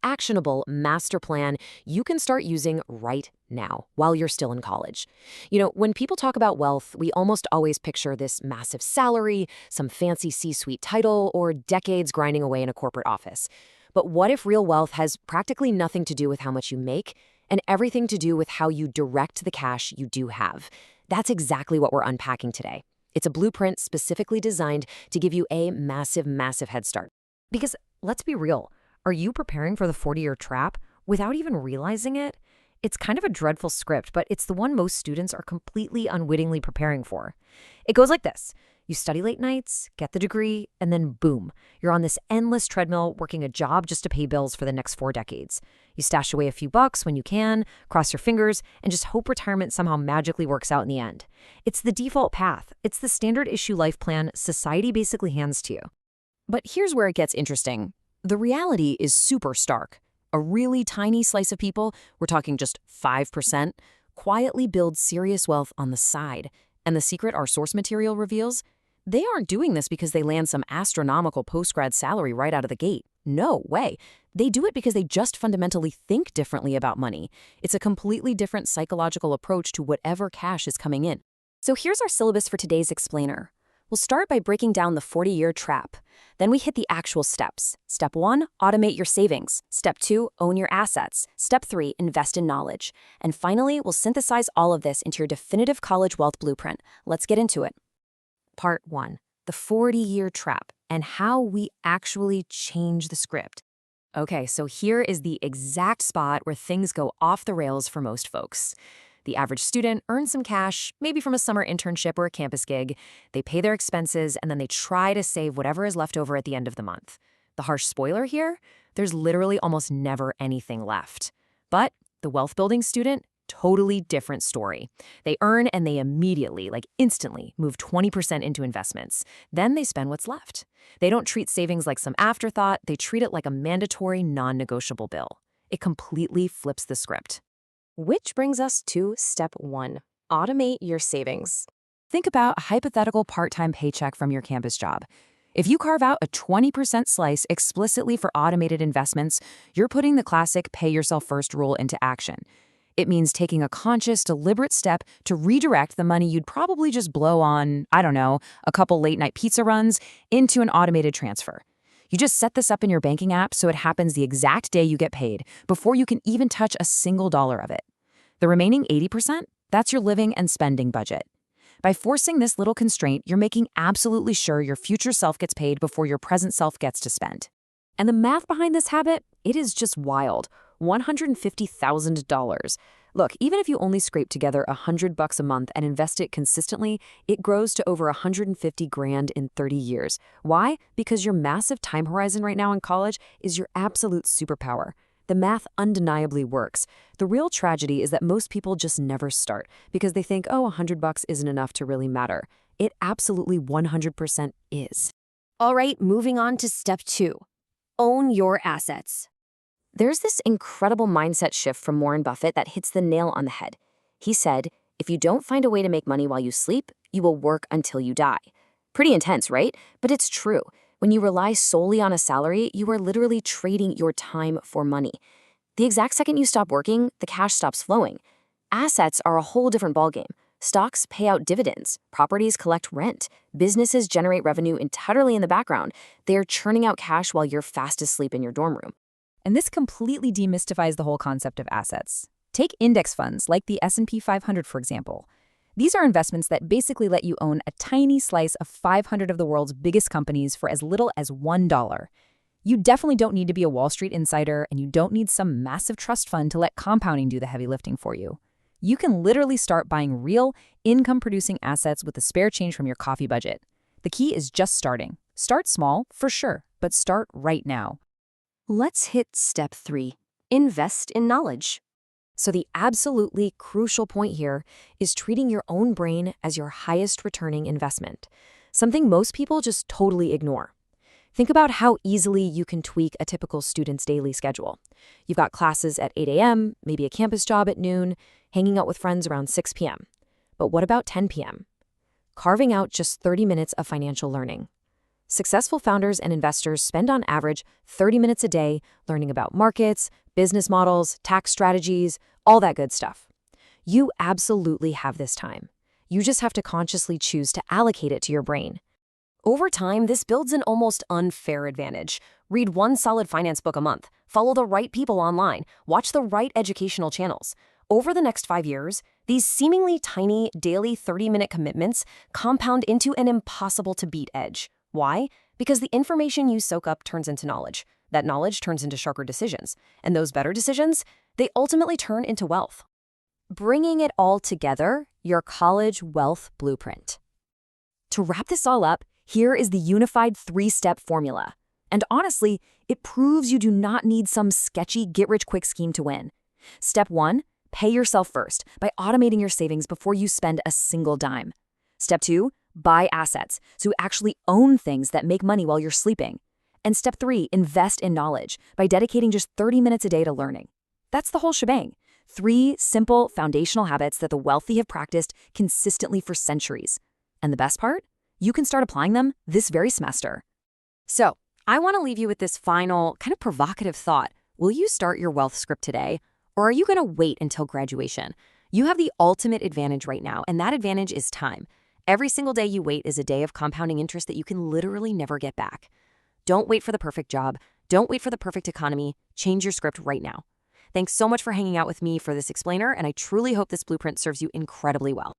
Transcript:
Actionable master plan you can start using right now while you're still in college. When people talk about wealth, we almost always picture this massive salary, some fancy C-suite title, or decades grinding away in a corporate office. But what if real wealth has practically nothing to do with how much you make and everything to do with how you direct the cash you do have? That's exactly what we're unpacking today. It's a blueprint specifically designed to give you a massive, massive head start. Because let's be real. Are you preparing for the 40-year trap without even realizing it? It's kind of a dreadful script, but it's the one most students are completely unwittingly preparing for. It goes like this. You study late nights, get the degree, and then boom, you're on this endless treadmill working a job just to pay bills for the next 4 decades. You stash away a few bucks when you can, cross your fingers, and just hope retirement somehow magically works out in the end. It's the default path. It's the standard issue life plan society basically hands to you. But here's where it gets interesting. The reality is super stark. A really tiny slice of people, we're talking just 5%, quietly build serious wealth on the side. And the secret our source material reveals? They aren't doing this because they land some astronomical post-grad salary right out of the gate. No way. They do it because they just fundamentally think differently about money. It's a completely different psychological approach to whatever cash is coming in. So here's our syllabus for today's explainer. We'll start by breaking down the 40-year trap. Then we hit the actual steps. Step 1, automate your savings. Step 2, own your assets. Step 3, invest in knowledge. And finally, we'll synthesize all of this into your definitive college wealth blueprint. Let's get into it. Part 1, the 40-year trap and how we actually change the script. Okay, so here is the exact spot where things go off the rails for most folks. The average student earns some cash, maybe from a summer internship or a campus gig. They pay their expenses, and then they try to save whatever is left over at the end of the month. The harsh spoiler here? There's literally almost never anything left. But the wealth-building student? Totally different story. They earn and they immediately, instantly, move 20% into investments. Then they spend what's left. They don't treat savings like some afterthought. They treat it like a mandatory, non-negotiable bill. It completely flips the script. Which brings us to step 1, automate your savings. Think about a hypothetical part-time paycheck from your campus job. If you carve out a 20% slice explicitly for automated investments, you're putting the classic pay yourself first rule into action. It means taking a conscious, deliberate step to redirect the money you'd probably just blow on, a couple late-night pizza runs into an automated transfer. You just set this up in your banking app so it happens the exact day you get paid, before you can even touch a single dollar of it. The remaining 80%, that's your living and spending budget. By forcing this little constraint, you're making absolutely sure your future self gets paid before your present self gets to spend. And the math behind this habit, it is just wild. $150,000. Look, even if you only scrape together $100 a month and invest it consistently, it grows to over 150 grand in 30 years. Why? Because your massive time horizon right now in college is your absolute superpower. The math undeniably works. The real tragedy is that most people just never start because they think, $100 isn't enough to really matter. It absolutely 100% is. All right, moving on to step 2, own your assets. There's this incredible mindset shift from Warren Buffett that hits the nail on the head. He said, if you don't find a way to make money while you sleep, you will work until you die. Pretty intense, right? But it's true. When you rely solely on a salary, you are literally trading your time for money. The exact second you stop working, the cash stops flowing. Assets are a whole different ballgame. Stocks pay out dividends. Properties collect rent. Businesses generate revenue entirely in the background. They are churning out cash while you're fast asleep in your dorm room. And this completely demystifies the whole concept of assets. Take index funds like the S&P 500, for example. These are investments that basically let you own a tiny slice of 500 of the world's biggest companies for as little as $1. You definitely don't need to be a Wall Street insider, and you don't need some massive trust fund to let compounding do the heavy lifting for you. You can literally start buying real, income-producing assets with the spare change from your coffee budget. The key is just starting. Start small, for sure, but start right now. Let's hit step 3, invest in knowledge. So the absolutely crucial point here is treating your own brain as your highest returning investment, something most people just totally ignore. Think about how easily you can tweak a typical student's daily schedule. You've got classes at 8 a.m., maybe a campus job at noon, hanging out with friends around 6 p.m. But what about 10 p.m.? Carving out just 30 minutes of financial learning. Successful founders and investors spend on average 30 minutes a day learning about markets, business models, tax strategies, all that good stuff. You absolutely have this time. You just have to consciously choose to allocate it to your brain. Over time, this builds an almost unfair advantage. Read one solid finance book a month, follow the right people online, watch the right educational channels. Over the next 5 years, these seemingly tiny, daily 30-minute commitments compound into an impossible-to-beat edge. Why? Because the information you soak up turns into knowledge. That knowledge turns into sharper decisions. And those better decisions, they ultimately turn into wealth. Bringing it all together, your college wealth blueprint. To wrap this all up, here is the unified 3-step formula. And honestly, it proves you do not need some sketchy get-rich-quick scheme to win. Step 1, pay yourself first by automating your savings before you spend a single dime. Step 2, buy assets, so you actually own things that make money while you're sleeping. And step 3, invest in knowledge by dedicating just 30 minutes a day to learning. That's the whole shebang. 3 simple foundational habits that the wealthy have practiced consistently for centuries. And the best part? You can start applying them this very semester. So, I want to leave you with this final, kind of provocative thought. Will you start your wealth script today? Or are you going to wait until graduation? You have the ultimate advantage right now, and that advantage is time. Every single day you wait is a day of compounding interest that you can literally never get back. Don't wait for the perfect job. Don't wait for the perfect economy. Change your script right now. Thanks so much for hanging out with me for this explainer, and I truly hope this blueprint serves you incredibly well.